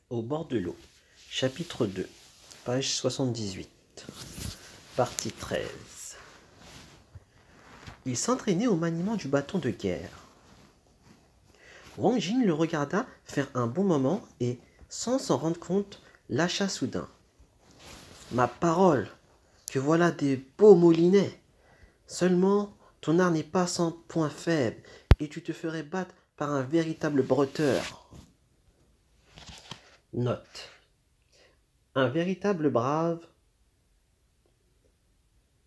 Au bord de l'eau, chapitre 2, page 78, partie 13. Il s'entraînait au maniement du bâton de guerre. Wang Jing le regarda faire un bon moment et, sans s'en rendre compte, lâcha soudain. « Ma parole, que voilà des beaux moulinets. Seulement, ton art n'est pas sans point faible et tu te ferais battre par un véritable bretteur. » Note. Un véritable brave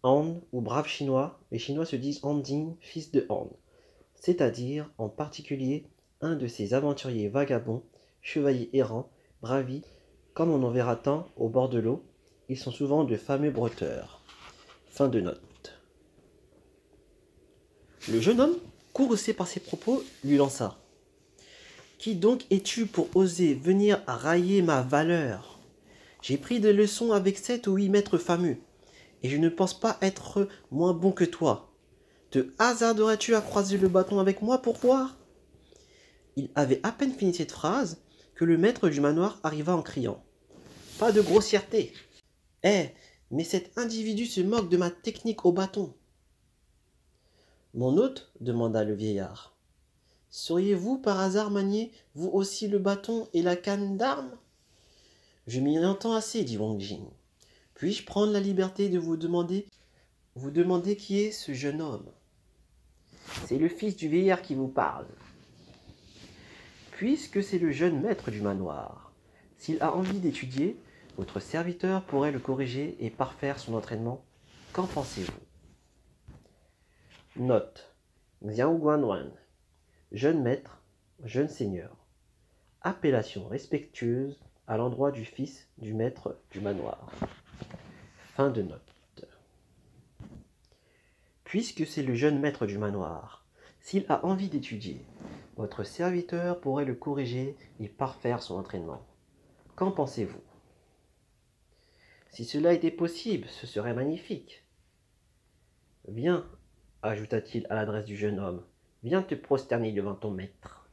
Han ou brave chinois, les Chinois se disent Handing, fils de Han, c'est-à-dire en particulier un de ces aventuriers vagabonds, chevaliers errants, bravis, comme on en verra tant au bord de l'eau, ils sont souvent de fameux bretteurs. Fin de note. Le jeune homme, courroucé par ses propos, lui lança. « Qui donc es-tu pour oser venir à railler ma valeur? J'ai pris des leçons avec 7 ou 8 maîtres fameux, et je ne pense pas être moins bon que toi. Te hasarderais-tu à croiser le bâton avec moi pour voir ?» Il avait à peine fini cette phrase que le maître du manoir arriva en criant. « Pas de grossièreté. Mais cet individu se moque de ma technique au bâton. » « Mon hôte, demanda le vieillard, sauriez-vous par hasard manier vous aussi le bâton et la canne d'armes? Je m'y entends assez, dit Wang Jing. Puis-je prendre la liberté de vous demander qui est ce jeune homme? C'est le fils du vieillard qui vous parle. Puisque c'est le jeune maître du manoir, s'il a envie d'étudier, votre serviteur pourrait le corriger et parfaire son entraînement. Qu'en pensez-vous? Note. Xiao Guanwan. Jeune maître, jeune seigneur. Appellation respectueuse à l'endroit du fils du maître du manoir. Fin de note. Puisque c'est le jeune maître du manoir, s'il a envie d'étudier, votre serviteur pourrait le corriger et parfaire son entraînement. Qu'en pensez-vous? Si cela était possible, ce serait magnifique. Viens, ajouta-t-il à l'adresse du jeune homme, viens te prosterner devant ton maître.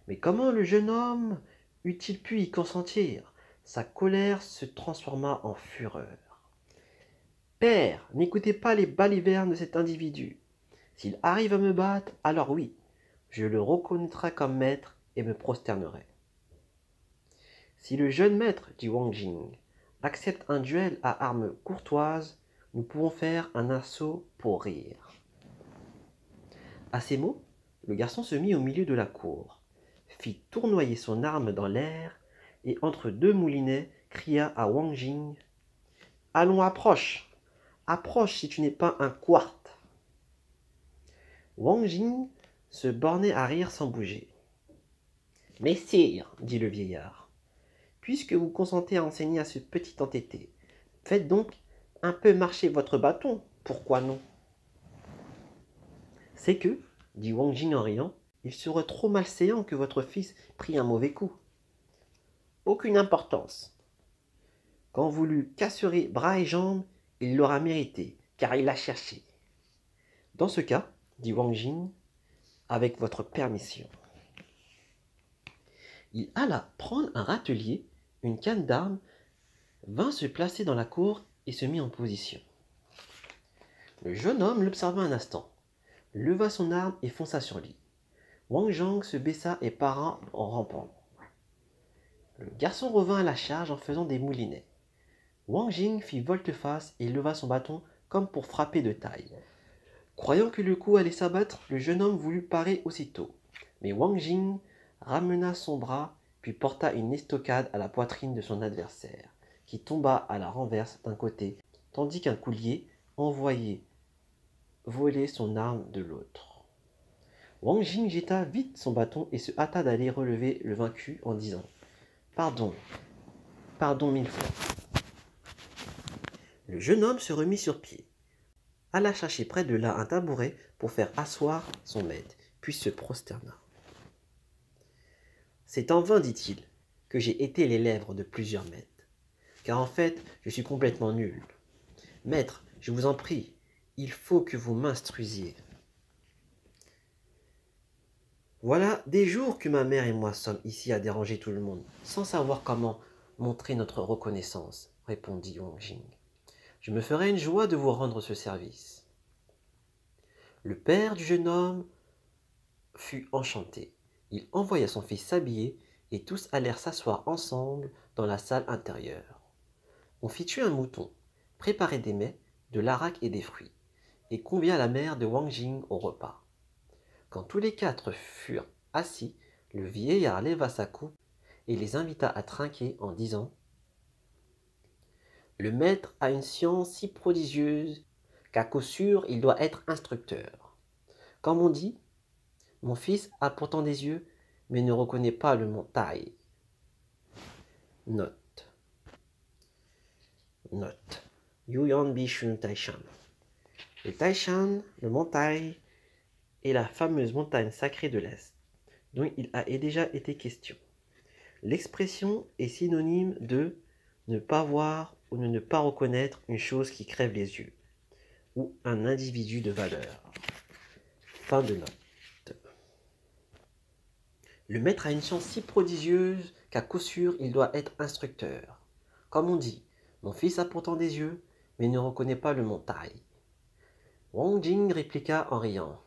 Mais comment le jeune homme eût-il pu y consentir? Sa colère se transforma en fureur. Père, n'écoutez pas les balivernes de cet individu. S'il arrive à me battre, alors oui, je le reconnaîtrai comme maître et me prosternerai. Si le jeune maître, dit Wang Jing, accepte un duel à armes courtoises, nous pouvons faire un assaut pour rire. À ces mots, le garçon se mit au milieu de la cour, fit tournoyer son arme dans l'air et entre deux moulinets cria à Wang Jing « Allons, approche! Approche si tu n'es pas un quart !» Wang Jing se bornait à rire sans bouger. « Mais sire, dit le vieillard, puisque vous consentez à enseigner à ce petit entêté, faites donc un peu marcher votre bâton, pourquoi non? C'est que, dit Wang Jing en riant, il serait trop malséant que votre fils prît un mauvais coup. Aucune importance. Quand vous lui casserez bras et jambes, il l'aura mérité, car il l'a cherché. Dans ce cas, dit Wang Jing, avec votre permission. Il alla prendre un râtelier, une canne d'armes, vint se placer dans la cour et se mit en position. Le jeune homme l'observa un instant, leva son arme et fonça sur lui. Wang Jing se baissa et para en rampant. Le garçon revint à la charge en faisant des moulinets. Wang Jing fit volte-face et leva son bâton comme pour frapper de taille. Croyant que le coup allait s'abattre, le jeune homme voulut parer aussitôt. Mais Wang Jing ramena son bras, puis porta une estocade à la poitrine de son adversaire, qui tomba à la renverse d'un côté, tandis qu'un coulier envoyait voler son arme de l'autre. Wang Jing jeta vite son bâton et se hâta d'aller relever le vaincu en disant « Pardon, pardon 1000 fois. » Le jeune homme se remit sur pied, alla chercher près de là un tabouret pour faire asseoir son maître, puis se prosterna. « C'est en vain, dit-il, que j'ai été les lèvres de plusieurs maîtres, car en fait, je suis complètement nul. Maître, je vous en prie, il faut que vous m'instruisiez. » Voilà des jours que ma mère et moi sommes ici à déranger tout le monde, sans savoir comment montrer notre reconnaissance, répondit Wang Jing. Je me ferai une joie de vous rendre ce service. Le père du jeune homme fut enchanté. Il envoya son fils s'habiller et tous allèrent s'asseoir ensemble dans la salle intérieure. On fit tuer un mouton, préparer des mets, de l'arak et des fruits, et convia la mère de Wang Jing au repas. Quand tous les quatre furent assis, le vieillard leva sa coupe et les invita à trinquer en disant « Le maître a une science si prodigieuse qu'à coup sûr il doit être instructeur. Comme on dit, mon fils a pourtant des yeux, mais ne reconnaît pas le mont Tai. » Note. Yuan Bishun Taishan. Le Taishan, le mont Tai, est la fameuse montagne sacrée de l'Est, dont il a déjà été question. L'expression est synonyme de ne pas voir ou ne pas reconnaître une chose qui crève les yeux, ou un individu de valeur. Fin de note. Le maître a une science si prodigieuse qu'à coup sûr il doit être instructeur. Comme on dit, mon fils a pourtant des yeux, mais ne reconnaît pas le mont Tai. Wang Jing répliqua en riant.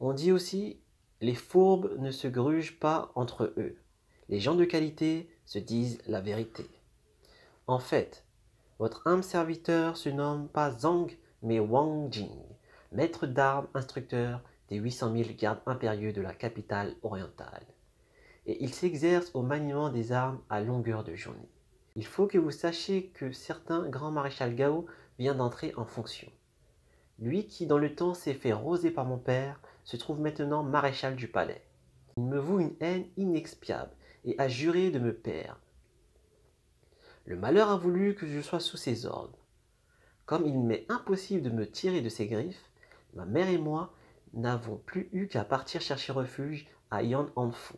On dit aussi, les fourbes ne se grugent pas entre eux. Les gens de qualité se disent la vérité. En fait, votre humble serviteur se nomme pas Zhang, mais Wang Jing, maître d'armes instructeur des 800 000 gardes impérieux de la capitale orientale. Et il s'exerce au maniement des armes à longueur de journée. Il faut que vous sachiez que certain grand maréchal Gao vient d'entrer en fonction. Lui qui dans le temps s'est fait roser par mon père, se trouve maintenant maréchal du palais. Il me voue une haine inexpiable et a juré de me perdre. Le malheur a voulu que je sois sous ses ordres. Comme il m'est impossible de me tirer de ses griffes, ma mère et moi n'avons plus eu qu'à partir chercher refuge à Yan Hanfu,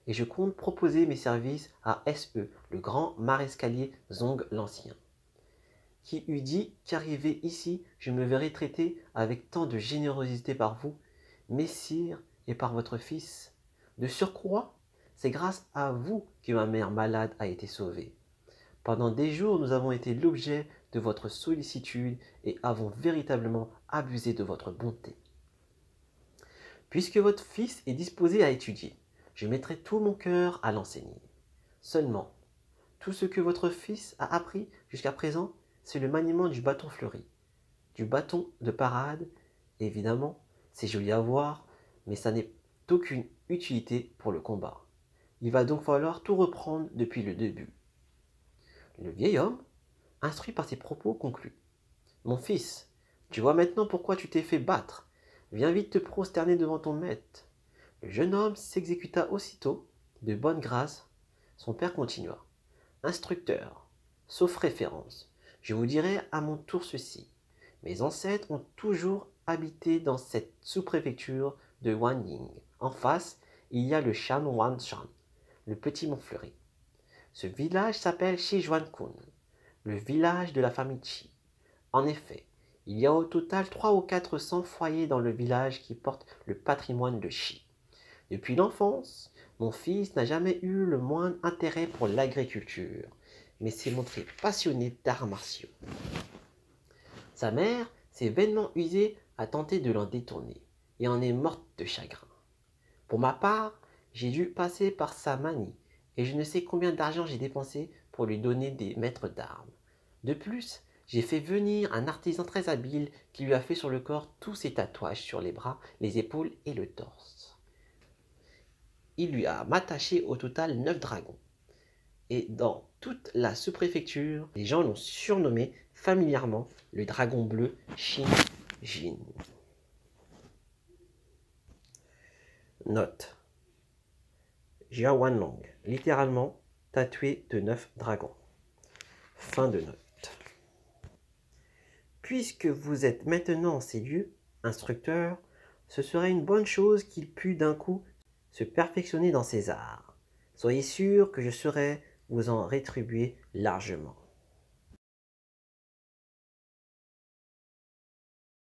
et je compte proposer mes services à S.E., le grand marescalier Zong l'Ancien. Qui eût dit qu'arrivé ici, je me verrais traité avec tant de générosité par vous, messire, et par votre fils. De surcroît, c'est grâce à vous que ma mère malade a été sauvée. Pendant des jours, nous avons été l'objet de votre sollicitude et avons véritablement abusé de votre bonté. Puisque votre fils est disposé à étudier, je mettrai tout mon cœur à l'enseigner. Seulement, tout ce que votre fils a appris jusqu'à présent, c'est le maniement du bâton fleuri, du bâton de parade. Évidemment, c'est joli à voir, mais ça n'est d'aucune utilité pour le combat. Il va donc falloir tout reprendre depuis le début. Le vieil homme, instruit par ces propos, conclut. Mon fils, tu vois maintenant pourquoi tu t'es fait battre. Viens vite te prosterner devant ton maître. Le jeune homme s'exécuta aussitôt, de bonne grâce. Son père continua. Instructeur, sauf référence, je vous dirai à mon tour ceci. Mes ancêtres ont toujours habité dans cette sous-préfecture de Wanning. En face, il y a le Shan Wanshan, le petit mont fleuri. Ce village s'appelle Shijuankun, le village de la famille Qi. En effet, il y a au total 300 ou 400 foyers dans le village qui portent le patrimoine de Qi. Depuis l'enfance, mon fils n'a jamais eu le moindre intérêt pour l'agriculture, mais s'est montré passionné d'arts martiaux. Sa mère s'est vainement usée à tenter de l'en détourner, et en est morte de chagrin. Pour ma part, j'ai dû passer par sa manie, et je ne sais combien d'argent j'ai dépensé pour lui donner des maîtres d'armes. De plus, j'ai fait venir un artisan très habile qui lui a fait sur le corps tous ses tatouages sur les bras, les épaules et le torse. Il lui a m'attaché au total 9 dragons. Et dans toute la sous-préfecture, les gens l'ont surnommé familièrement le dragon bleu Shin Jin. Note. Jia Wanlong, littéralement tatoué de 9 dragons. Fin de note. Puisque vous êtes maintenant en ces lieux, instructeur, ce serait une bonne chose qu'il pût d'un coup se perfectionner dans ses arts. Soyez sûr que je saurai vous en rétribuer largement.